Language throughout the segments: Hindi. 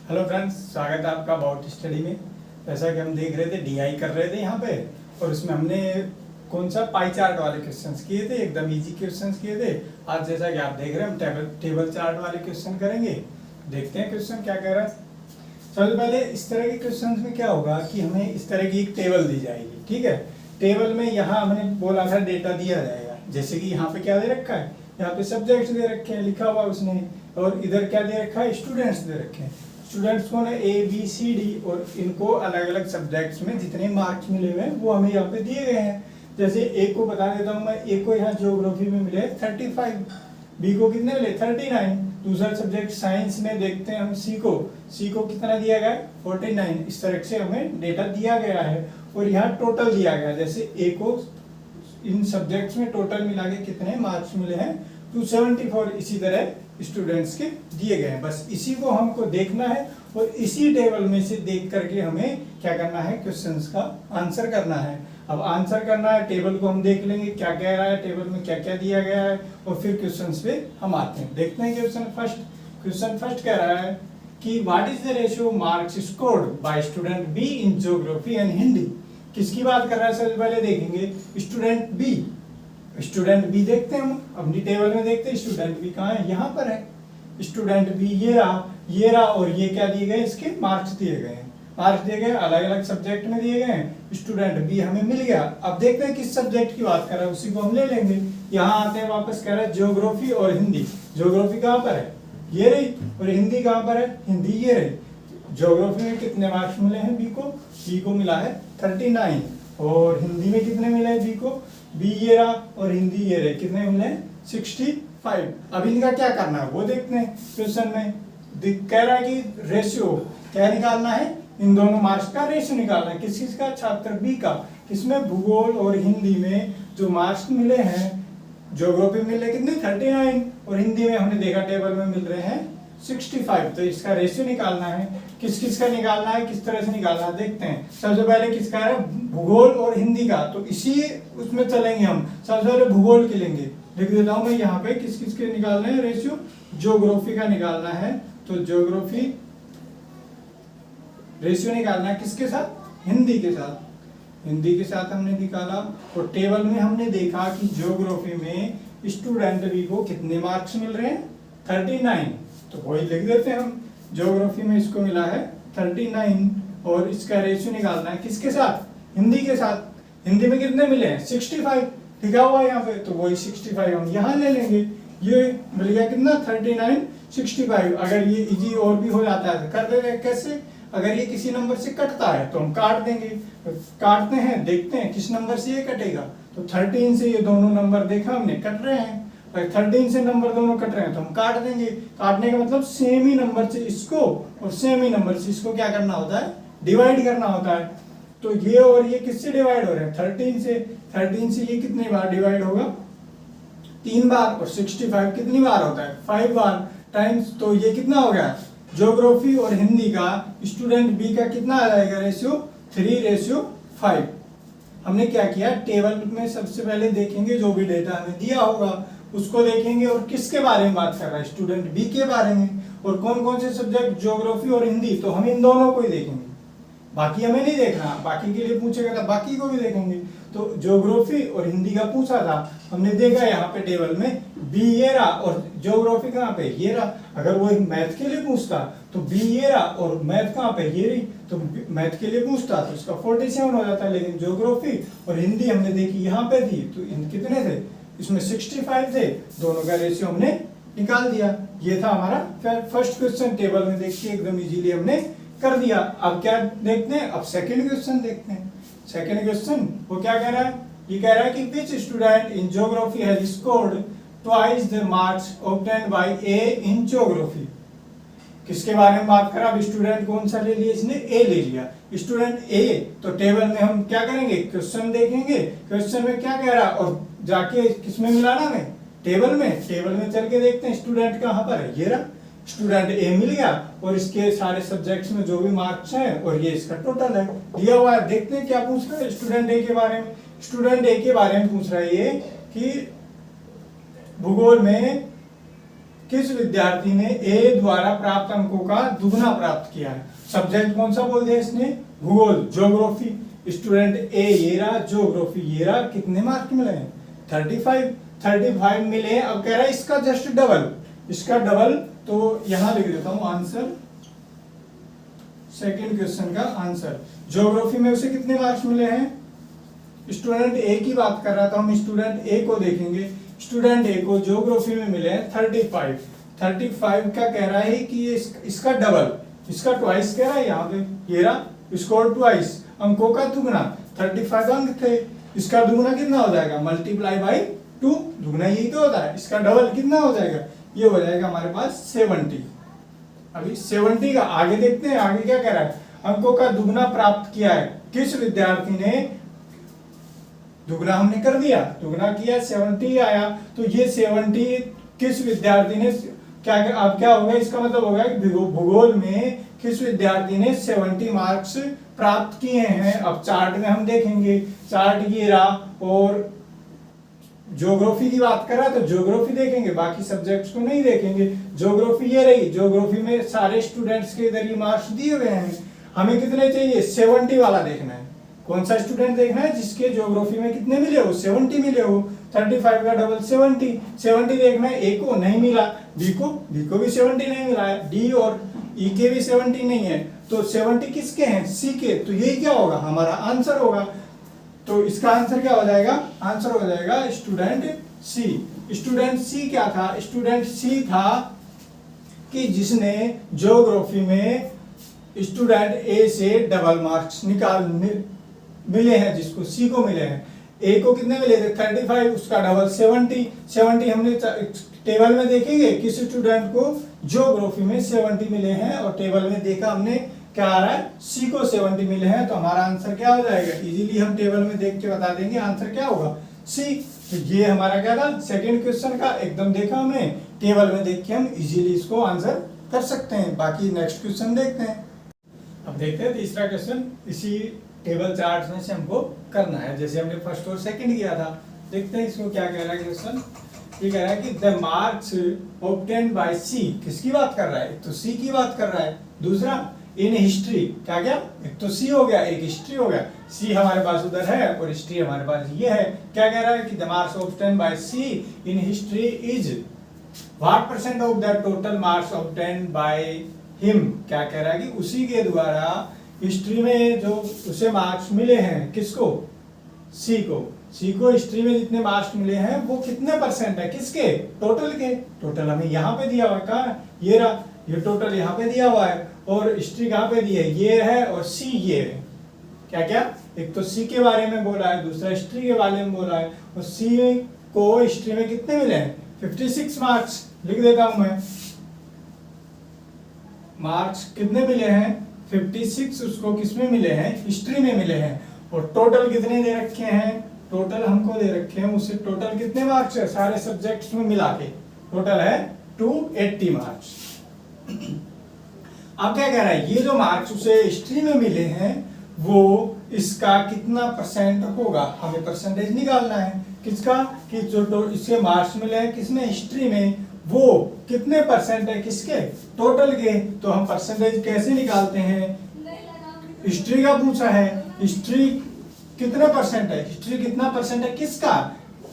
हेलो फ्रेंड्स, स्वागत है आपका अबाउट स्टडी में। जैसा कि हम देख रहे थे डीआई कर रहे थे यहाँ पे, और उसमें हमने कौन सा पाई चार्ट वाले क्वेश्चंस किए थे, एकदम इजी क्वेश्चंस किए थे। आज जैसा कि आप देख रहे हैं हम टेबल चार्ट वाले क्वेश्चन करेंगे। देखते हैं क्वेश्चन क्या कह रहा है। सबसे पहले इस तरह के क्वेश्चन में क्या होगा कि हमें इस तरह की एक टेबल दी जाएगी, ठीक है। टेबल में यहाँ हमने बोला था डेटा दिया जाएगा, जैसे कि यहाँ पे क्या दे रखा है, यहाँ पे सब्जेक्ट दे रखे हैं, लिखा हुआ उसने, और इधर क्या दे रखा है, स्टूडेंट्स दे रखे हैं। स्टूडेंट्स को ना ए बी सी डी, और इनको अलग अलग सब्जेक्ट्स में जितने मार्क्स मिले हुए हैं वो हमें यहाँ पे दिए गए हैं। जैसे ए को बता देता हूँ मैं, ए को यहाँ ज्योग्राफी में मिले 35, बी को कितने मिले 39। दूसरा सब्जेक्ट साइंस में देखते हैं हम, सी को कितना दिया गया है 49। इस तरह से हमें डेटा दिया गया है, और यहाँ टोटल दिया गया है। जैसे ए को इन सब्जेक्ट्स में टोटल मिला के कितने मार्क्स मिले हैं 274, इसी तरह स्टूडेंट्स के दिए गए हैं। बस इसी को हमको देखना है, और इसी टेबल में से देख करके हमें क्या करना है, क्वेश्चंस का आंसर करना है। अब आंसर करना है, टेबल को हम देख लेंगे क्या कह रहा है, टेबल में क्या क्या दिया गया है, और फिर क्वेश्चंस पे हम आते हैं। देखते हैं क्वेश्चन फर्स्ट कह रहा है कि what is the ratio marks scored by student be in geography and Hindi. किसकी बात कर रहा है, सबसे पहले देखेंगे स्टूडेंट बी देखते हैं हम अपनी टेबल में। देखते हैं स्टूडेंट बी कहाँ है, यहाँ पर है स्टूडेंट बी। ये रहा, और ये क्या दिए गए, इसके मार्क्स दिए गए हैं। मार्क्स दिए गए अलग अलग सब्जेक्ट में दिए गए हैं। स्टूडेंट बी हमें मिल गया। अब देखते हैं किस सब्जेक्ट की बात कर रहा है, उसी को हम ले लेंगे। यहाँ आते हैं वापस, कह रहा है ज्योग्राफी और हिंदी। ज्योग्राफी कहाँ पर है, ये रही, और हिंदी कहाँ पर है, हिंदी ये रही। ज्योग्राफी में कितने मार्क्स मिले हैं बी को मिला है 39, और हिंदी में कितने मिले हैं बी ये रहा, और हिंदी ये रहे, कितने मिले हैं 65। अब इनका क्या करना है वो देखते हैं। क्वेश्चन में कह रहा है कि रेशियो क्या निकालना है, इन दोनों मार्क्स का रेशियो निकालना है। किस का, छात्र बी का। किसमें, भूगोल और हिंदी में जो मार्क्स मिले हैं, ज्योग्राफी में मिले कितने 39, और हिंदी में हमने देखा टेबल में मिल रहे हैं 65। तो इसका रेशियो निकालना है। किस का निकालना है, किस तरह से निकालना है देखते हैं। सबसे पहले किसका है, भूगोल और हिंदी का, तो इसी उसमें चलेंगे हम। सबसे पहले भूगोल के लेंगे, लिख देता हूं मैं यहाँ पे किस के निकालना है रेशियो, ज्योग्राफी का निकालना है। तो ज्योग्राफी रेशियो निकालना है किसके साथ, हिंदी के साथ हमने निकाला। और टेबल में हमने देखा कि ज्योग्राफी में स्टूडेंट बी को कितने मार्क्स मिल रहे हैं 39, तो वही लिख देते हैं हम। ज्योग्राफी में इसको मिला है 39, और इसका रेशियो निकालना है किसके साथ, हिंदी के साथ। हिंदी में कितने मिले हैं 65 लिखा हुआ है यहाँ पे, तो वही 65 हम यहाँ ले लेंगे। ये मिल गया कितना 39 65। अगर ये इजी और भी हो जाता है कर देंगे। कैसे, अगर ये किसी नंबर से कटता है तो हम काट देंगे। काटते हैं, देखते हैं किस नंबर से ये कटेगा। तो 13 से ये दोनों नंबर देखा हमने कट रहे हैं, 13 से नंबर दोनों कट रहे हैं तो हम काट देंगे। काटने का मतलब सेम ही नंबर से इसको और सेम ही नंबर से इसको क्या करना होता है, डिवाइड करना होता है। तो ये और ये किससे डिवाइड हो रहे हैं 13 से। 13 से ये कितनी बार डिवाइड होगा 3 बार, और 65 कितनी बार होता है 5 बार टाइम्स। तो ये कितना हो गया, ज्योग्राफी और हिंदी का स्टूडेंट बी का कितना आ जाएगा रेशियो 3:5। हमने क्या किया, टेबल में सबसे पहले देखेंगे जो भी डेटा हमें दिया होगा उसको देखेंगे, और किसके बारे में बात कर रहा है, स्टूडेंट बी के बारे में। और कौन कौन से सब्जेक्ट, ज्योग्राफी और हिंदी, तो हम इन दोनों को ही देखेंगे, बाकी हमें नहीं देखना। बाकी के लिए पूछेगा तो बाकी को भी देखेंगे। तो ज्योग्राफी और हिंदी का पूछा था, हमने देखा यहाँ पे टेबल में बी ये रहा, और ज्योग्राफी कहाँ पे ये रहा। अगर वो मैथ के लिए पूछता तो बी ये रहा, और मैथ कहाँ पे ये रही, तो मैथ के लिए पूछता तो इसका 47 हो जाता है। लेकिन ज्योग्राफी और हिंदी हमने देखी यहाँ पे थी, तो इन कितने थे, इसमें 65 थे, दोनों का रेशियो हमने निकाल दिया। ये था हमारा फर्स्ट क्वेश्चन, टेबल में देख के एकदम इजीली हमने कर दिया। अब क्या देखते हैं, अब सेकंड क्वेश्चन देखते हैं। सेकंड क्वेश्चन वो क्या कह रहा है, ये कह रहा है कि which student in geography has scored twice the marks obtained by A in geography. किसके बारे में बात करा, अब स्टूडेंट कौन सा ले लिया, इसने ए ले लिया, स्टूडेंट ए। तो टेबल में हम क्या करेंगे, क्वेश्चन देखेंगे, क्वेश्चन में क्या कह रहा है, और जाके किसमें मिलाना है, टेबल में चल के देखते हैं स्टूडेंट कहाँ पर है, ये रहा स्टूडेंट ए मिल गया, और इसके सारे सब्जेक्ट्स में जो भी मार्क्स हैं, और ये इसका टोटल है दिया हुआ है। देखते हैं क्या पूछ रहा है स्टूडेंट ए के बारे में। स्टूडेंट ए के बारे में पूछ रहा है ये कि भूगोल में किस विद्यार्थी ने ए द्वारा प्राप्त अंकों का दुगना प्राप्त किया है। सब्जेक्ट कौन सा बोल दिया इसने, भूगोल, ज्योग्राफी। स्टूडेंट ए ये रहा, ज्योग्राफी ये रहा। कितने मार्क मिले हैं, 35 मिले हैं। अब कह रहा है इसका जस्ट डबल, इसका डबल। तो यहां लिख देता हूं आंसर, सेकंड क्वेश्चन का आंसर। ज्योग्राफी में उसे कितने मार्क्स मिले हैं, स्टूडेंट ए की बात कर रहा था, हम स्टूडेंट ए को देखेंगे। स्टूडेंट ए को ज्योग्राफी में मिले हैं 35 का कह रहा है कि ये इसका डबल, इसका ट्वाइस कह रहा है यहाँ पे, ये रहा स्कोर ट्वाइस, अंकों का दुगना। 35 अंक थे, इसका दुगना कितना हो जाएगा, मल्टीप्लाई बाई 2, दुगना यही तो होता है। इसका डबल कितना हो जाएगा, ये हो जाएगा हमारे पास 70। अभी 70 का आगे देखते हैं, आगे क्या कह रहा है, अंकों का दुगना प्राप्त किया है किस विद्यार्थी ने। दुगना हमने कर दिया, दुगना किया 70 आया, तो ये 70 किस विद्यार्थी ने क्या, अब क्या होगा, इसका मतलब होगा कि भूगोल में किस विद्यार्थी ने 70 मार्क्स प्राप्त किए हैं। अब चार्ट में हम देखेंगे, चार्ट ये रहा, और ज्योग्राफी की बात कर रहा है तो ज्योग्राफी देखेंगे, बाकी सब्जेक्ट्स को नहीं देखेंगे। ज्योग्राफी ये रही, ज्योग्राफी में सारे स्टूडेंट्स के इधर ये मार्क्स दिए हुए हैं। हमें कितने चाहिए, 70 वाला देखना है। कौन सा स्टूडेंट देखना है जिसके ज्योग्राफी में कितने मिले हो, 70 मिले हो। 35 का डबल 70 देखना है। ए को नहीं मिला, बी को भी 70 नहीं मिला है, डी और ई के भी 70 नहीं है, तो 70 किसके हैं, सी के। तो यही क्या होगा, हमारा आंसर होगा। तो इसका आंसर क्या हो जाएगा, आंसर हो जाएगा स्टूडेंट सी। स्टूडेंट सी क्या था, स्टूडेंट सी था कि जिसने ज्योग्राफी में स्टूडेंट ए से डबल मार्क्स मिले हैं, जिसको सी को मिले हैं। ए को कितने मिले थे, 35, उसका डबल 70 हमने टेबल में देखेंगे किस स्टूडेंट को ज्योग्राफी में 70 मिले हैं, और टेबल में देखा हमने क्या आ रहा है, सी को 70 मिले हैं। तो हमारा आंसर क्या हो जाएगा, इजीली हम टेबल में देख के बता देंगे आंसर क्या होगा, सी। तो ये हमारा क्या था, सेकंड क्वेश्चन का एकदम देखा हमने, टेबल में देख के हम इजीली इसको आंसर कर सकते हैं। बाकी नेक्स्ट क्वेश्चन देखते हैं। अब देखते हैं तीसरा क्वेश्चन, इसी टेबल चार्ट में से हमको करना है, जैसे हमने फर्स्ट और सेकंड किया था। देखते हैं इसको क्या कह रहा है क्वेश्चन। ये कह रहा है कि द मार्क्स ऑब्टेन्ड बाय सी, किसकी बात कर रहा है, एक तो सी की बात कर रहा है, दूसरा इन हिस्ट्री, क्या क्या, एक तो सी हो गया, एक हिस्ट्री हो गया। सी हमारे पास उधर है और हिस्ट्री हमारे पास ये है। क्या कह रहा है कि the marks obtained by C in history is what percent of the total marks obtained by him. क्या कह रहा है कि उसी के द्वारा हिस्ट्री में जो उसे मार्क्स मिले हैं, किसको, सी को। सी को हिस्ट्री में जितने मार्क्स मिले हैं वो कितने परसेंट है, किसके, टोटल के। टोटल हमें यहाँ पे दिया हुआ है, कहाँ, ये रहा, ये टोटल यहाँ पे दिया हुआ है, और हिस्ट्री कहाँ पे दी है, ये है, और सी ये है। क्या क्या, एक तो सी के बारे में बोला है, दूसरा हिस्ट्री के बारे में बोला है। और सी को हिस्ट्री में कितने मिले हैं, 56 मार्क्स। लिख देता हूं मैं, मार्क्स कितने मिले हैं, 56 उसको किसमें मिले हैं, हिस्ट्री में मिले हैं। और टोटल कितने दे रखे हैं, टोटल हमको दे रखे हैं, उससे टोटल कितने मार्क्स है सारे सब्जेक्ट्स में मिला के, टोटल है 280 मार्क्स। अब क्या कह रहा है, ये जो मार्क्स उसे हिस्ट्री में मिले हैं वो इसका कितना परसेंट होगा, हमें परसेंटेज निकालना है। किसका, कि जो इसके मार्क्स मिले हैं किसमें, हिस्ट्री में, वो कितने परसेंट है किसके, टोटल के। तो हम परसेंटेज कैसे निकालते हैं, हिस्ट्री का पूछा है, हिस्ट्री कितने परसेंट है, हिस्ट्री कितना परसेंट है किसका,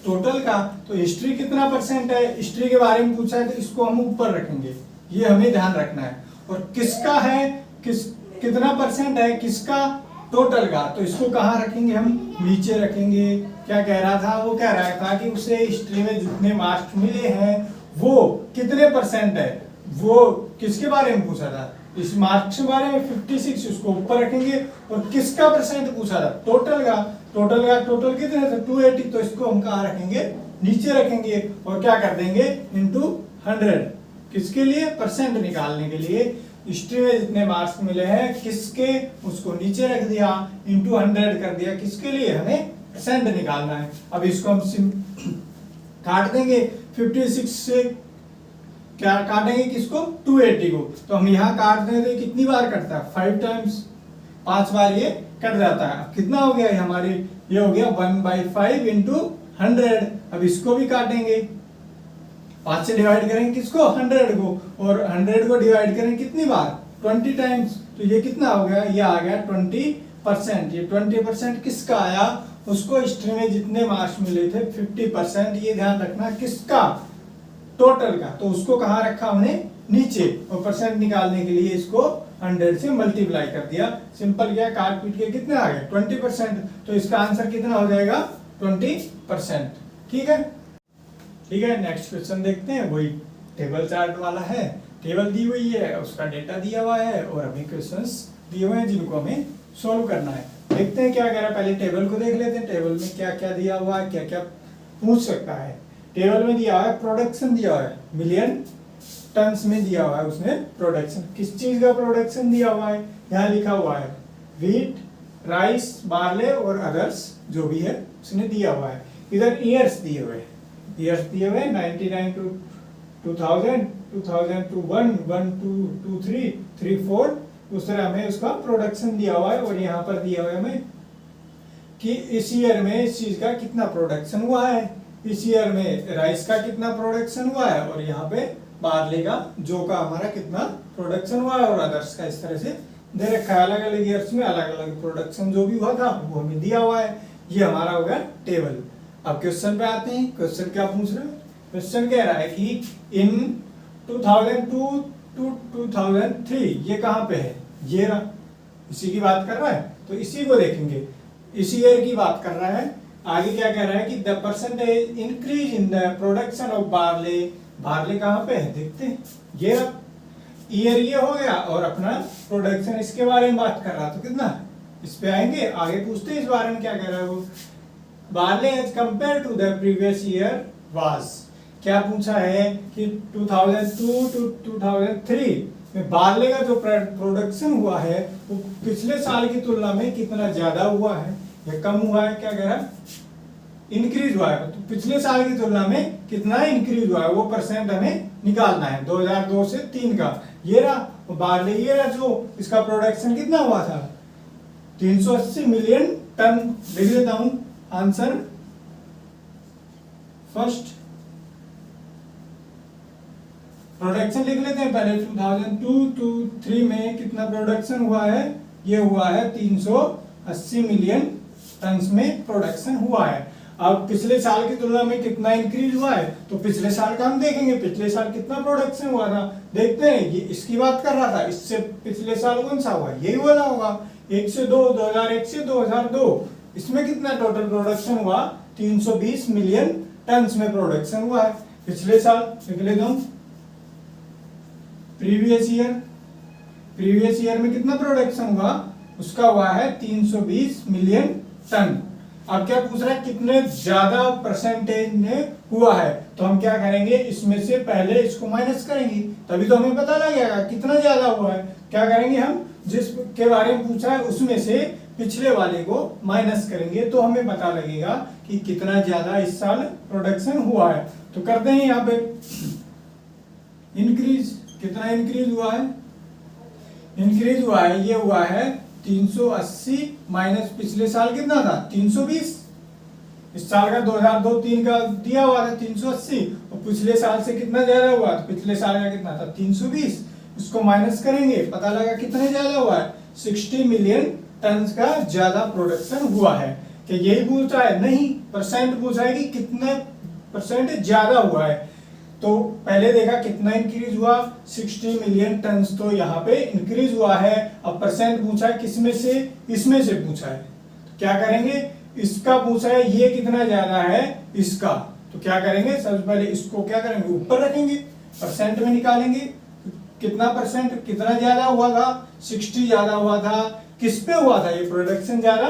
टोटल का। तो हिस्ट्री कितना परसेंट है, हिस्ट्री के बारे में पूछा है, तो इसको हम ऊपर रखेंगे, ये हमें ध्यान रखना है। और किसका है, कितना परसेंट है किसका, टोटल का, तो इसको कहाँ रखेंगे, हम नीचे रखेंगे। क्या कह रहा था, वो कह रहा था कि उसे हिस्ट्री में जितने मार्क्स मिले हैं वो कितने परसेंट है, वो किसके बारे में पूछा था, इस मार्क्स के बारे में 56, उसको ऊपर रखेंगे। और किसका परसेंट पूछा था, टोटल का, टोटल कितने थे 280, तो इसको हम कहाँ रखेंगे, नीचे रखेंगे। और क्या कर देंगे, इंटू 100, किसके लिए, परसेंट निकालने के लिए। हिस्ट्री में जितने मार्क्स मिले हैं किसके, उसको नीचे रख दिया, इंटू 100 कर दिया, किसके लिए, हमें परसेंट निकालना है। अब इसको हम काट देंगे, 56 से क्या काटेंगे, किसको, 280 को। तो हम यहाँ काट दें तो कितनी बार कटता है, 5 टाइम्स, 5 बार ये कट जाता है। कितना हो गया हमारे, ये हो गया 1/5 इंटू 100। अब इसको भी काटेंगे, 5 से डिवाइड करेंगे किसको, 100 को, और 100 को डिवाइड करेंगे कितनी बार, 20 टाइम्स। तो ये कितना हो गया, ये आ गया 20%। ये 20% किसका आया, उसको हिस्ट्री में जितने मार्क्स मिले थे 50%, ये ध्यान रखना, किसका, टोटल का। तो उसको कहाँ रखा हमने, नीचे, और परसेंट निकालने के लिए इसको 100 से मल्टीप्लाई कर दिया। सिंपल क्या, काट पीट के कितने आ गए, 20%। तो इसका आंसर कितना हो जाएगा, 20%। ठीक है, ठीक है। नेक्स्ट क्वेश्चन देखते हैं, वही टेबल चार्ट वाला है। टेबल दी हुई है, उसका डेटा दिया हुआ है, और हमें क्वेश्चंस दिए हुए हैं जिनको हमें सोल्व करना है। देखते हैं क्या कह रहा है, पहले टेबल को देख लेते हैं। टेबल में क्या क्या दिया हुआ है, क्या क्या पूछ सकता है। टेबल में दिया हुआ है प्रोडक्शन, दिया हुआ है मिलियन टन्स में दिया हुआ है उसने प्रोडक्शन। किस चीज का प्रोडक्शन दिया हुआ है, यहाँ लिखा हुआ है व्हीट, राइस, बार्ले और अदर्स जो भी है उसने दिया हुआ है। इधर ईयर्स दिए हुए हैं, ईयर्स दिए हुए 99 टू 2000, 2000 टू 1, 1 टू 3, 3 4। उस तरह हमें उसका प्रोडक्शन दिया हुआ है, और यहाँ पर दिया हुआ है हमें कि इस ईयर में इस चीज का कितना प्रोडक्शन हुआ है। इस ईयर में राइस का कितना प्रोडक्शन हुआ है, और यहाँ पे बार्ले का, जौ का हमारा कितना प्रोडक्शन हुआ है, और अदर्स का। इस तरह से दे रखा है, अलग अलग ईयर्स में अलग अलग प्रोडक्शन जो भी हुआ था वो हमें दिया हुआ है। ये हमारा हो गया टेबल। अब क्वेश्चन पे आते हैं। क्वेश्चन क्या पूछ रहे हैं, क्वेश्चन कह रहा है कि इन 2002 टू 2003 ये कहाँ पे है, ये रहा, इसी की बात कर रहा है। तो इसी को देखेंगे, इसी ईयर की बात कर रहा है। आगे क्या कह रहा है कि the percentage increase in the production of barley. Barley कहाँ पे है, देखते हैं, ये ईयर ये हो गया, और अपना प्रोडक्शन इसके बारे में बात कर रहा। तो कितना, इस पे आएंगे, आगे पूछते हैं इस बारे में क्या कह रहा है वो। Barley as compare to the previous year was, क्या पूछा है कि 2002 टू 2003 में बार्ले का जो प्रोडक्शन हुआ है वो पिछले साल की तुलना में कितना ज्यादा हुआ है या कम हुआ है। क्या कह रहा है, इंक्रीज हुआ है। तो पिछले साल की तुलना में कितना इंक्रीज हुआ है, वो परसेंट हमें निकालना है। 2002 से 3 का ये रहा बार्ले, ये रहा जो इसका प्रोडक्शन कितना हुआ था, 380 मिलियन टन। लिख लेता हूं आंसर फर्स्ट, प्रोडक्शन लिख लेते हैं पहले। 2002 टू 3 में कितना प्रोडक्शन हुआ है, ये हुआ है 380 मिलियन टन्स में प्रोडक्शन हुआ है। अब पिछले साल की तुलना में कितना इंक्रीज हुआ है, तो पिछले साल का हम देखेंगे, पिछले साल कितना प्रोडक्शन हुआ था। देखते हैं, ये इसकी बात कर रहा था, इससे पिछले साल कौन सा हुआ, यही वाला होगा, 1 से 2, 2001 से 2002। इसमें कितना टोटल प्रोडक्शन हुआ, 320 मिलियन टन्स में प्रोडक्शन हुआ है पिछले साल। लिख लेता हूं प्रीवियस ईयर, प्रीवियस ईयर में कितना प्रोडक्शन हुआ, उसका हुआ है 320 मिलियन टन। अब क्या पूछ रहा है, कितने ज्यादा परसेंटेज में हुआ है। तो हम क्या करेंगे, इसमें से पहले इसको माइनस करेंगे, तभी तो हमें पता लगेगा कितना ज्यादा हुआ है। क्या करेंगे, हम जिसके बारे में पूछा है उसमें से पिछले वाले को माइनस करेंगे, तो हमें पता लगेगा कि कितना ज्यादा इस साल प्रोडक्शन हुआ है। तो करते हैं यहाँ पे इंक्रीज, कितना इंक्रीज हुआ है, इंक्रीज हुआ है, ये हुआ है 380 माइनस पिछले साल कितना था 320। इस साल का 2002-3 का दिया हुआ था 380, और पिछले साल से कितना ज्यादा हुआ, तो पिछले साल का कितना था 320। इसको माइनस करेंगे, पता लगा कितने ज्यादा हुआ है, 60 मिलियन टन का ज्यादा प्रोडक्शन हुआ है। कि यही पूछा है, नहीं परसेंट पूछा है कि कितने परसेंट ज्यादा हुआ है। तो पहले देखा कितना इंक्रीज हुआ, 60 मिलियन टन तो यहाँ पे इंक्रीज हुआ है। अब परसेंट पूछा है किसमें से, इसमें से पूछा है। तो क्या करेंगे, इसका पूछा है ये कितना ज्यादा है इसका, तो क्या करेंगे, सबसे पहले इसको क्या करेंगे, ऊपर रखेंगे, परसेंट में निकालेंगे कितना परसेंट, कितना ज्यादा हुआ था, 60 ज्यादा हुआ था। किस पे हुआ था ये प्रोडक्शन ज्यादा,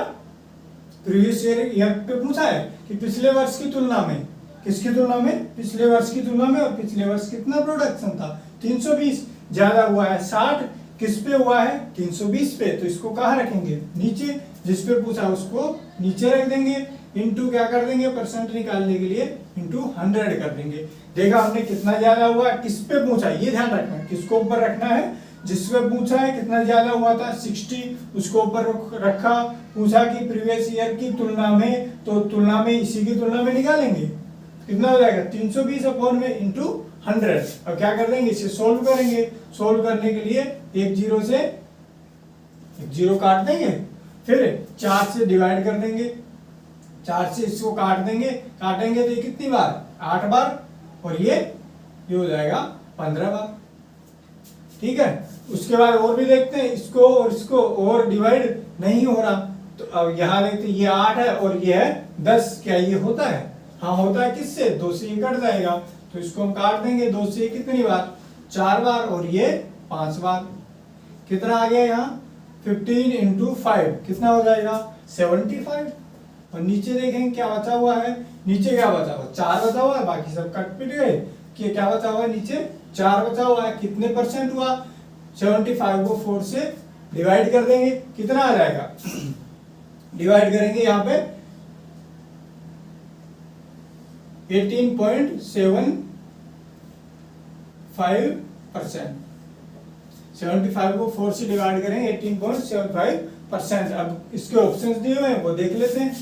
प्रीवियस ईयर पे पूछा है कि पिछले वर्ष की तुलना में, किसकी तुलना में, पिछले वर्ष की तुलना में। और पिछले वर्ष कितना प्रोडक्शन था 320, ज्यादा हुआ है 60, किस पे हुआ है 320 पे। तो इसको कहाँ रखेंगे, नीचे, जिस पे पूछा उसको नीचे रख देंगे, इनटू क्या कर देंगे, परसेंट निकालने के लिए इनटू 100 कर देंगे। देखा हमने कितना ज्यादा हुआ, किस पे पूछा, ये ध्यान रखना, किसको ऊपर रखना है, जिस पे पूछा है कितना ज्यादा हुआ था 60, उसको ऊपर रखा। पूछा कि प्रीवियस ईयर की तुलना में, तो तुलना में इसी की तुलना में निकालेंगे, कितना हो जाएगा 320 अपॉन में इंटू 100। अब क्या कर देंगे, इसे सोल्व करेंगे। सोल्व करने के लिए एक जीरो से एक जीरो काट देंगे, फिर 4 से डिवाइड कर देंगे, 4 से इसको काट देंगे, काटेंगे तो ये कितनी बार, 8 बार, और ये हो जाएगा 15 बार। ठीक है, उसके बाद और भी देखते हैं, इसको और इसको और डिवाइड नहीं हो रहा, तो अब यहाँ देखते हैं, ये 8 है और ये है 10, क्या ये होता है, हाँ होता है। किससे, 2 से ये कट जाएगा, तो इसको हम काट देंगे, 2 से कितनी बार, 4 बार, और ये 5 बार। कितना आ गया यहाँ, 15 इंटू 5 कितना हो जाएगा, 75। और नीचे देखेंगे क्या बचा हुआ है, नीचे क्या बचा हुआ, 4 बचा हुआ है, बाकी सब कट पिट गए, कि क्या बचा हुआ है, नीचे 4 बचा हुआ है। कितने परसेंट हुआ, 75 को 4 से डिवाइड कर देंगे, कितना आ जाएगा, डिवाइड करेंगे यहाँ पे 18.75%। 75 को 4 से डिवाइड करेंगे 18.75%। अब इसके ऑप्शंस दिए हुए हैं वो देख लेते हैं।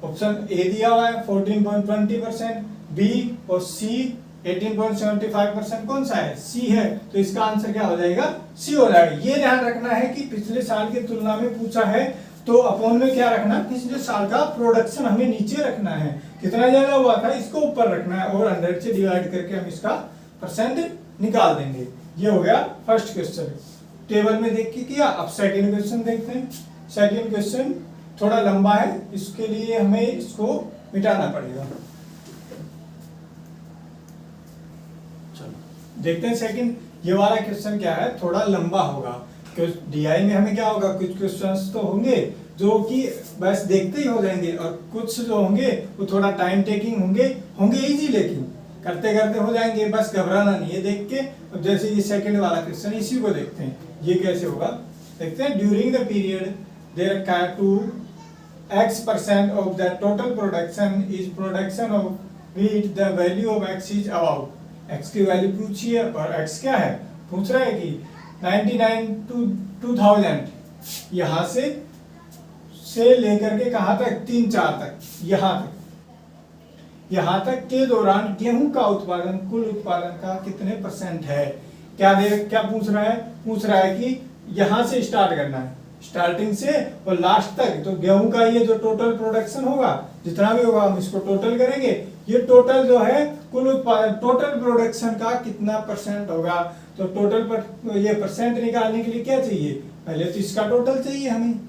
ऑप्शन ए दिया हुआ है 14.20%, बी और सी 18.75%। कौन सा है, सी है, तो इसका आंसर क्या हो जाएगा, सी हो जाएगा। ये ध्यान रखना है कि पिछले साल की तुलना में पूछा है, तो अपॉन में क्या रखना, पिछले साल का प्रोडक्शन हमें नीचे रखना है, कितना ज्यादा हुआ था इसको ऊपर रखना है, और 100 से डिवाइड करके हम इसका परसेंट निकाल देंगे। ये हो गया फर्स्ट क्वेश्चन, टेबल में देख के किया। अब सेकंड क्वेश्चन देखते हैं। सेकंड क्वेश्चन थोड़ा लंबा है, इसके लिए हमें इसको मिटाना पड़ेगा। चलो देखते हैं सेकंड। ये वाला क्वेश्चन क्या है, थोड़ा लंबा होगा, डीआई में हमें क्या होगा, कुछ क्वेश्चंस तो होंगे जो कि बस देखते ही हो जाएंगे, और कुछ जो होंगे वो थोड़ा टाइम टेकिंग होंगे इजी, लेकिन करते करते हो जाएंगे, बस घबराना नहीं है देख के। अब जैसे ये सेकंड वाला क्वेश्चन, इसी को देखते हैं, ये कैसे होगा देखते हैं। During the period there can to x% of the total production is production of wheat, the value of x is about, x की वैल्यू पूछी है, और x क्या है, पूछ रहा है कि 99 to 2000, यहाँ से लेकर के कहाँ तक, 3-4 तक, यहाँ तक के दौरान गेहूं का उत्पादन कुल उत्पादन का कितने % है। क्या पूछ रहा है, पूछ रहा है कि यहाँ से स्टार्ट करना है, स्टार्टिंग से और लास्ट तक, तो गेहूं का ये जो टोटल प्रोडक्शन होगा, जितना भी होगा हम इसको टोटल करेंगे, ये टोटल जो है कुल उत्पादन, टोटल प्रोडक्शन का कितना % होगा। तो टोटल पर ये परसेंट निकालने के लिए क्या चाहिए, पहले तो इसका टोटल चाहिए हमें।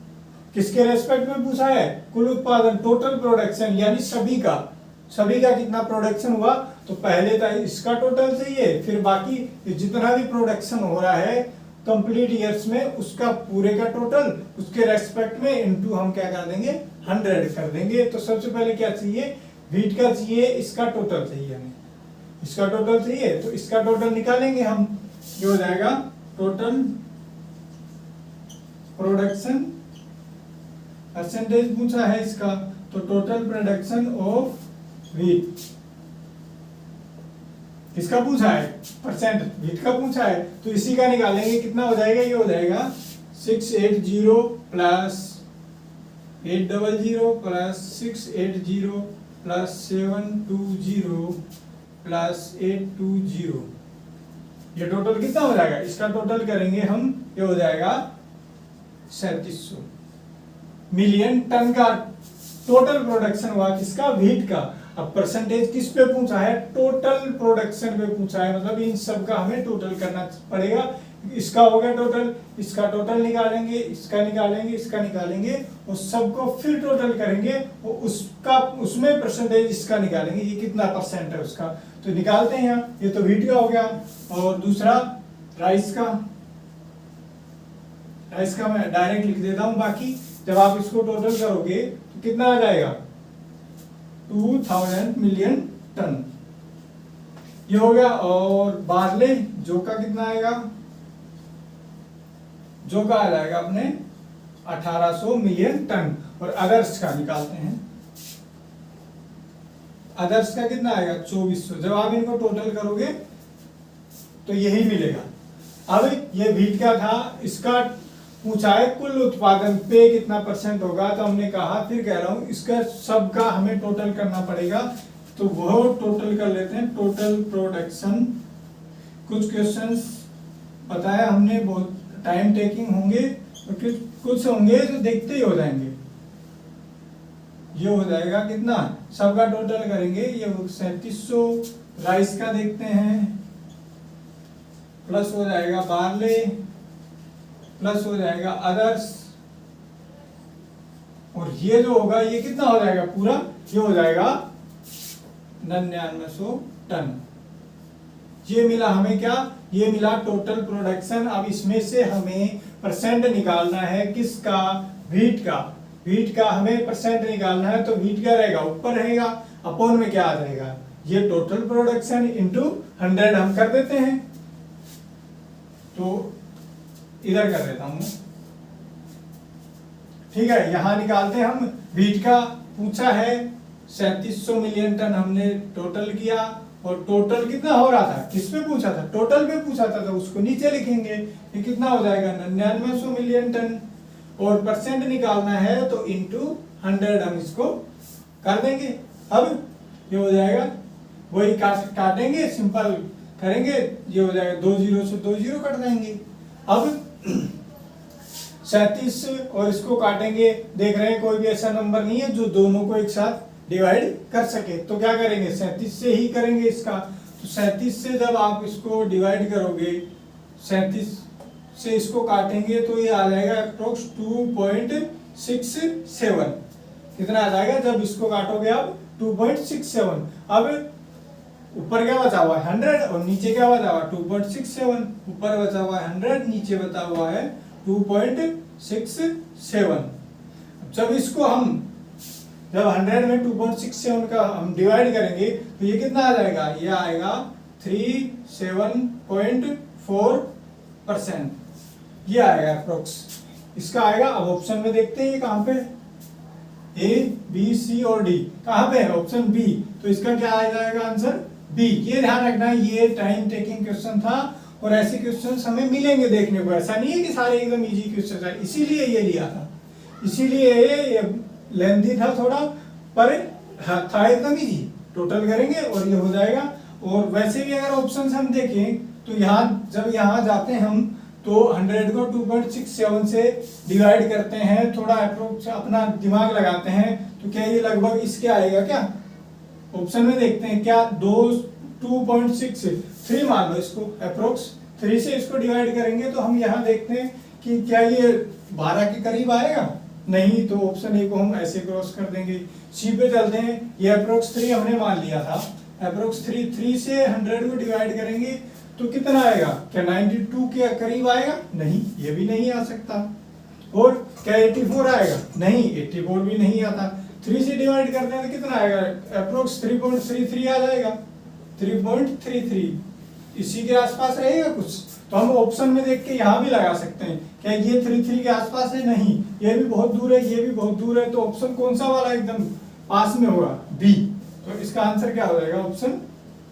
किसके रेस्पेक्ट में पूछा है, कुल उत्पादन, टोटल प्रोडक्शन, यानी सभी का कितना प्रोडक्शन हुआ, तो पहले तो इसका टोटल चाहिए, फिर बाकी जितना भी प्रोडक्शन हो रहा है कंप्लीट ईयर्स में, उसका पूरे का टोटल, उसके रेस्पेक्ट में इनटू हम क्या कर देंगे, 100 कर देंगे। तो सबसे पहले क्या चाहिए, व्हीट का चाहिए, इसका टोटल चाहिए हमें, इसका टोटल चाहिए, तो इसका टोटल निकालेंगे हम। ये हो जाएगा टोटल प्रोडक्शन परसेंटेज पूछा है इसका, तो टोटल प्रोडक्शन ऑफ व्हीट किसका पूछा है, परसेंट व्हीट का पूछा है, तो इसी का निकालेंगे। कितना हो जाएगा, ये हो जाएगा 680 प्लस 800 प्लस 680 प्लस 720 प्लस 820। ये टोटल कितना हो जाएगा, इसका टोटल करेंगे हम, ये हो जाएगा 3700 मिलियन टन का टोटल प्रोडक्शन हुआ, किसका, व्हीट का। अब परसेंटेज किस पे पूछा है, टोटल प्रोडक्शन पे पूछा है, मतलब इन सब का हमें टोटल करना पड़ेगा। इसका हो गया टोटल, इसका टोटल निकालेंगे, इसका निकालेंगे, इसका निकालेंगे, और सबको फिर टोटल करेंगे, और उसमें परसेंटेज इसका निकालेंगे, ये कितना % है उसका, तो निकालते हैं यहाँ। ये तो व्हीट का हो गया, और दूसरा राइस का मैं डायरेक्ट लिख देता हूँ। बाकी जब आप इसको टोटल करोगे तो कितना आ जाएगा, 2000 मिलियन टन, ये हो गया। और बार्ले जौ का कितना आएगा, जौ का आ जाएगा अपने 1800 मिलियन टन। और अदर्स का निकालते हैं, अदर्स का कितना आएगा, 2400। जब आप इनको टोटल करोगे तो यही मिलेगा। अब ये व्हीट का था, इसका पूछा है कुल उत्पादन पे कितना % होगा, तो हमने कहा, फिर कह रहा हूं, इसका सबका हमें टोटल करना पड़ेगा, तो वो टोटल कर लेते हैं, टोटल प्रोडक्शन। कुछ क्वेश्चंस बताया हमने बहुत टाइम टेकिंग होंगे और कुछ होंगे जो देखते ही हो जाएंगे। ये हो जाएगा कितना, सबका टोटल करेंगे, ये 3700 राइस का देखते हैं, प्लस हो जाएगा बार्ले, प्लस हो जाएगा अदर्स, और ये जो होगा ये कितना हो जाएगा पूरा, ये हो जाएगा 9900 टन। ये मिला हमें क्या, ये मिला टोटल प्रोडक्शन। अब इसमें से हमें परसेंट निकालना है, किसका, व्हीट का। व्हीट का हमें परसेंट निकालना है, तो व्हीट क्या रहेगा, ऊपर रहेगा, अपॉन में क्या आ जाएगा, ये टोटल प्रोडक्शन इंटू 100 हम कर देते हैं। तो इधर कर देता हूं, ठीक है। यहां निकालते हैं हम व्हीट का, पूछा है 3700 मिलियन टन हमने टोटल किया, और टोटल कितना हो रहा था, किस पे पूछा था, टोटल पे पूछा था, तो उसको नीचे लिखेंगे, ये कितना हो जाएगा 9900 मिलियन टन, और परसेंट निकालना है तो इंटू 100 हम इसको कर देंगे। अब ये हो जाएगा, वही काटेंगे, सिंपल करेंगे, ये हो जाएगा 2 0 से 2 0 कट जाएंगे। अब 37 और इसको काटेंगे, देख रहे हैं कोई भी ऐसा नंबर नहीं है जो दोनों को एक साथ डिवाइड कर सके, तो क्या करेंगे 37 से ही करेंगे इसका। तो 37 से जब आप इसको डिवाइड करोगे, 37 से इसको काटेंगे तो ये आ जाएगा अप्रोक्स 2.67। कितना आ जाएगा जब इसको काटोगे आप, 2.67। अब ऊपर क्या बचा हुआ है 100 और नीचे क्या बचा हुआ है 2.67। ऊपर बचा हुआ है 100, नीचे बचा हुआ है 2.67। जब इसको हम जब 100 में 2.67 का हम डिवाइड करेंगे तो ये कितना आ जाएगा, ये आएगा 37.4%, ये आएगा अप्रोक्स, इसका आएगा। अब ऑप्शन में देखते हैं ये कहां पे, ए बी सी और डी कहां पे है, ऑप्शन बी, तो इसका क्या आ जाएगा आंसर बी। ये ध्यान रखना, ये टाइम टेकिंग क्वेश्चन था और ऐसे क्वेश्चंस हमें मिलेंगे देखने को, ऐसा नहीं है कि सारे एकदम इजी क्वेश्चन है, इसीलिए ये लिया था, इसीलिए ये लेंथी था थोड़ा, पर था एकदम इजी। टोटल करेंगे और ये हो जाएगा। और वैसे भी अगर ऑप्शंस हम देखें तो यहाँ जब यहाँ जाते हैं हम तो 100 को 2.67 से डिवाइड करते हैं, थोड़ा अप्रोक्स अपना दिमाग लगाते हैं, तो क्या ये लगभग इसके आएगा क्या, ऑप्शन में देखते हैं क्या, 2.63 मान लो इसको, अप्रोक्स 3 से इसको डिवाइड करेंगे तो हम यहाँ देखते हैं कि क्या ये 12 के करीब आएगा, नहीं, तो ऑप्शन ए को हम ऐसे क्रॉस कर देंगे। सी पे चलते हैं, ये अप्रोक्स 3 हमने मान लिया था, अप्रोक्स 3 से 100 को डिवाइड करेंगे तो कितना आएगा, क्या 92 के करीब आएगा, नहीं, ये भी नहीं आ सकता। और क्या 84 आएगा, नहीं, 84 भी नहीं आता। 3 से डिवाइड करते हैं तो कितना आएगा, अप्रोक्स 3.33 आ जाएगा, 3.33, इसी के आसपास रहेगा कुछ। तो हम ऑप्शन में देख के यहाँ भी लगा सकते हैं, क्या ये 33 के आसपास है, नहीं, ये भी बहुत दूर है, ये भी बहुत दूर है, तो ऑप्शन कौन सा वाला एकदम पास में होगा, बी। तो इसका आंसर क्या हो जाएगा, ऑप्शन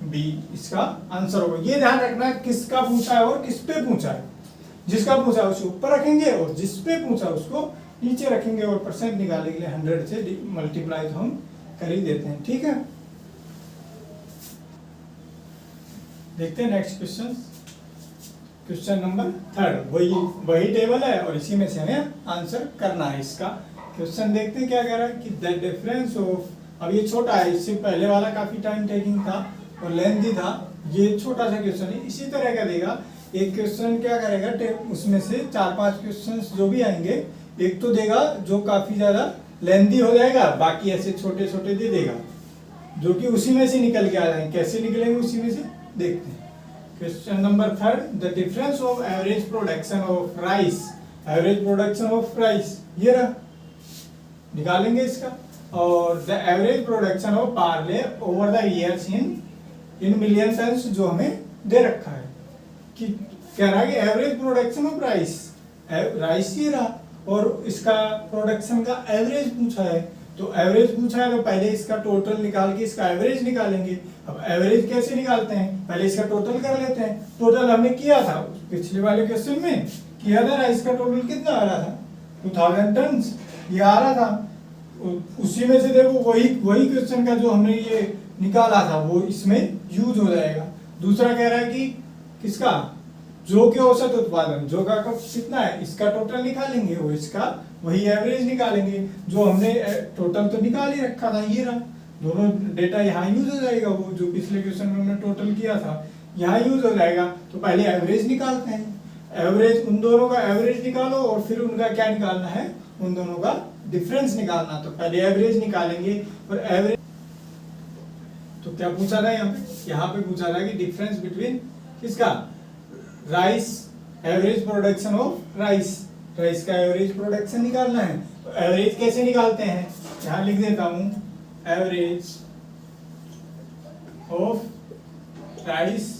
बी इसका आंसर होगा। ये ध्यान रखना किसका पूछा है और किस पे पूछा है, जिसका पूछा है उसे ऊपर रखेंगे और जिस पे पूछा उसको नीचे रखेंगे, और परसेंट निकालने के लिए 100 से मल्टीप्लाई तो हम कर ही देते हैं, ठीक है। देखते हैं नेक्स्ट क्वेश्चन, क्वेश्चन नंबर 3, वही टेबल है और इसी में से हमें आंसर करना है इसका। क्वेश्चन देखते हैं क्या कह रहा है कि द डिफरेंस ऑफ, अब ये छोटा है, इससे पहले वाला काफी टाइम टेकिंग था और लेंथी था, ये छोटा सा क्वेश्चन है, इसी तरह का देगा। एक क्वेश्चन क्या करेगा, उसमें से 4-5 क्वेश्चंस जो भी आएंगे, एक तो देगा जो काफी ज्यादा लेंथी हो जाएगा, बाकी ऐसे छोटे छोटे दे देगा जो कि उसी में से निकल के आ जाएंगे। कैसे निकलेंगे उसी में से देखते हैं। Question number 3, the difference of average production of rice, average production of rice ये रहा, निकालेंगे इसका। और the average production of Parle over the years in million turns, जो हमें दे रखा है कि कह रहा है कि average production of rice, rice ये रहा और इसका प्रोडक्शन का एवरेज पूछा है, तो एवरेज पूछा है तो पहले इसका टोटल निकाल के इसका एवरेज निकालेंगे। अब एवरेज कैसे निकालते हैं, पहले इसका टोटल कर लेते हैं। टोटल हमने किया था पिछले वाले क्वेश्चन में, किया था राइस का टोटल कितना आ रहा था, 2000 टन ये आ रहा था। उसी में से देखो वही क्वेश्चन का जो हमने ये निकाला था वो इसमें यूज हो जाएगा। दूसरा कह रहा है कि किसका, जो के औसत उत्पादन, जो का कितना है इसका टोटल निकालेंगे, वो इसका वही एवरेज निकालेंगे। जो हमने टोटल तो निकाल ही रखा था, ये रहा, दोनों डेटा यहाँ यूज हो जाएगा, वो जो पिछले क्वेश्चन में हमने टोटल किया था यहाँ यूज हो जाएगा। तो पहले एवरेज निकालते हैं, एवरेज उन दोनों का एवरेज निकालो और फिर उनका क्या निकालना है, उन दोनों का डिफरेंस निकालना। तो पहले एवरेज निकालेंगे और एवरेज, तो क्या पूछा था यहाँ पे पूछा था कि डिफरेंस बिटवीन किसका, rice, average production of rice, rice का एवरेज प्रोडक्शन निकालना है। तो एवरेज कैसे निकालते हैं, यहाँ लिख देता हूं, average of rice,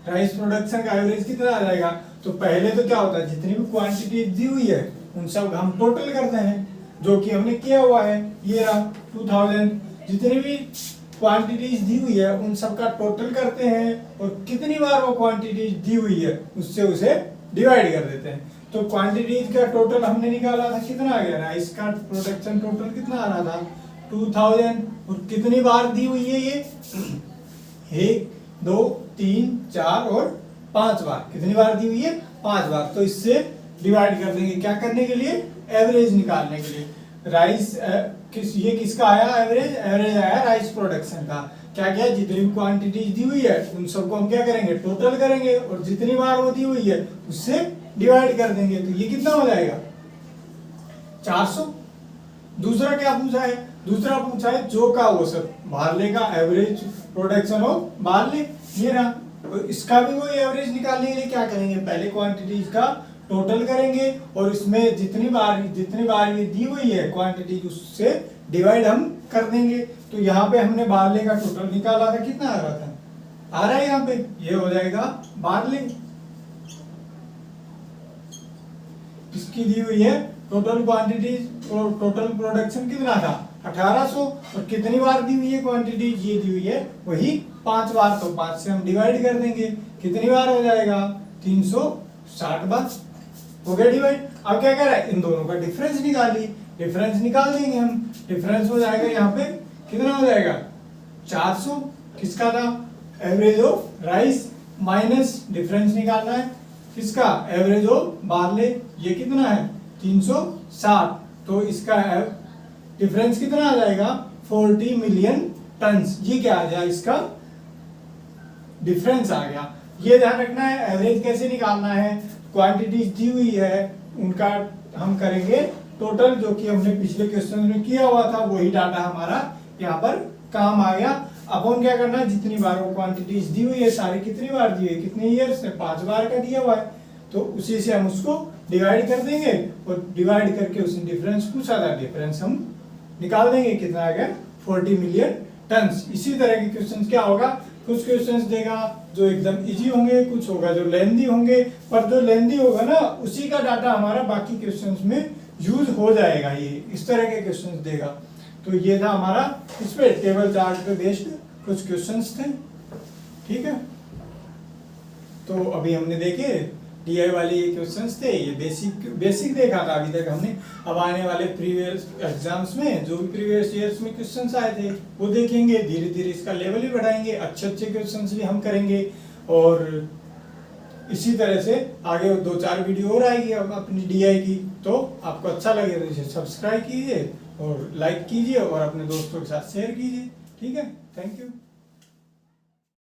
rice production का एवरेज कितना आ जाएगा। तो पहले तो क्या होता है, जितनी भी क्वांटिटी दी हुई है उन सब हम टोटल करते हैं, जो कि हमने किया हुआ है, ये रहा 2000। जितनी भी क्वांटिटीज दी हुई है उन सब का टोटल करते हैं और कितनी बार वो क्वांटिटीज दी हुई है उससे उसे डिवाइड कर देते हैं। तो क्वांटिटीज का टोटल हमने निकाला था, कितना आ गया, राइस का प्रोडक्शन टोटल कितना आ रहा था 2000। और कितनी बार दी हुई है ये, 1 2 3 4 और 5 बार, कितनी बार दी हुई है, 5 बार। तो इससे डिवाइड कर देंगे, क्या करने के लिए, एवरेज निकालने के लिए। राइस ये किसका आया एवरेज, एवरेज आया राइस प्रोडक्शन का। क्या क्या, जितनी भी क्वांटिटीज दी हुई है उन सबको हम क्या करेंगे, टोटल करेंगे और जितनी बार वो दी हुई है उससे डिवाइड कर देंगे। तो ये कितना हो जाएगा, 400। दूसरा क्या पूछा है, दूसरा पूछा है जो का औसत, बार्ले का एवरेज प्रोडक्शन ऑफ बार्ले, ये रहा। तो इसका भी वही एवरेज निकालने के लिए क्या करेंगे, पहले क्वांटिटीज का टोटल करेंगे और इसमें जितनी बार ये दी हुई है क्वांटिटी उससे डिवाइड हम कर देंगे। तो यहाँ पे हमने बार्ले का टोटल निकाला था, कितना आ रहा था, आ रहा है यहाँ पे, ये हो जाएगा बार्ले, इसकी दी हुई है टोटल क्वांटिटी, टोटल प्रोडक्शन कितना था 1800 और कितनी बार दी हुई है क्वांटिटी, ये दी हुई है वही 5 बार। तो 5 से हम डिवाइड कर देंगे, कितनी बार हो जाएगा, 360 बार हो गया डिवाइड। अब क्या कर रहा है, इन दोनों का डिफरेंस निकालिए, डिफरेंस निकाल देंगे हम। डिफरेंस हो जाएगा यहाँ पे कितना हो जाएगा, 400 किसका था, average of rice, minus difference निकालना है किसका, एवरेज ऑफ बार्ले, ये कितना है 360। तो इसका डिफरेंस कितना आ जाएगा, 40 मिलियन टन्स। ये क्या आ गया, इसका डिफरेंस आ गया। ये ध्यान रखना है, एवरेज कैसे निकालना है, क्वांटिटीज दी हुई है उनका हम करेंगे टोटल, जो कि हमने पिछले क्वेश्चन में किया हुआ था, वही डाटा हमारा यहाँ पर काम आ गया। अब हम क्या करना है, जितनी बार वो क्वांटिटीज दी हुई है सारी, कितनी बार दी है, कितने ईयर्स से, 5 बार का दिया हुआ है, तो उसी से हम उसको डिवाइड कर देंगे और डिवाइड करके उसने डिफरेंस पूछा था, डिफरेंस हम निकाल देंगे, कितना आ गया 40 मिलियन टन्स। इसी तरह के क्वेश्चन क्या होगा, कुछ क्वेश्चंस देगा जो एकदम इजी होंगे, कुछ होगा जो लेंदी होंगे, पर जो लेंदी होगा ना उसी का डाटा हमारा बाकी क्वेश्चंस में यूज हो जाएगा। ये इस तरह के क्वेश्चंस देगा। तो ये था हमारा इस पे टेबल चार्ट पे बेस्ड कुछ क्वेश्चंस थे, ठीक है। तो अभी हमने देखे डीआई वाले ये क्वेश्चंस थे, ये बेसिक देखा था अभी तक हमने। अब आने वाले प्रीवियस एग्जाम्स में जो भी प्रीवियस ईयर्स में क्वेश्चंस आए थे वो देखेंगे, धीरे धीरे इसका लेवल भी बढ़ाएंगे, अच्छे अच्छे क्वेश्चंस भी हम करेंगे। और इसी तरह से आगे 2-4 वीडियो और आएगी अब अपनी डीआई की। तो आपको अच्छा लगे तो इसे सब्सक्राइब कीजिए और लाइक कीजिए और अपने दोस्तों के साथ शेयर कीजिए, ठीक है। Thank you.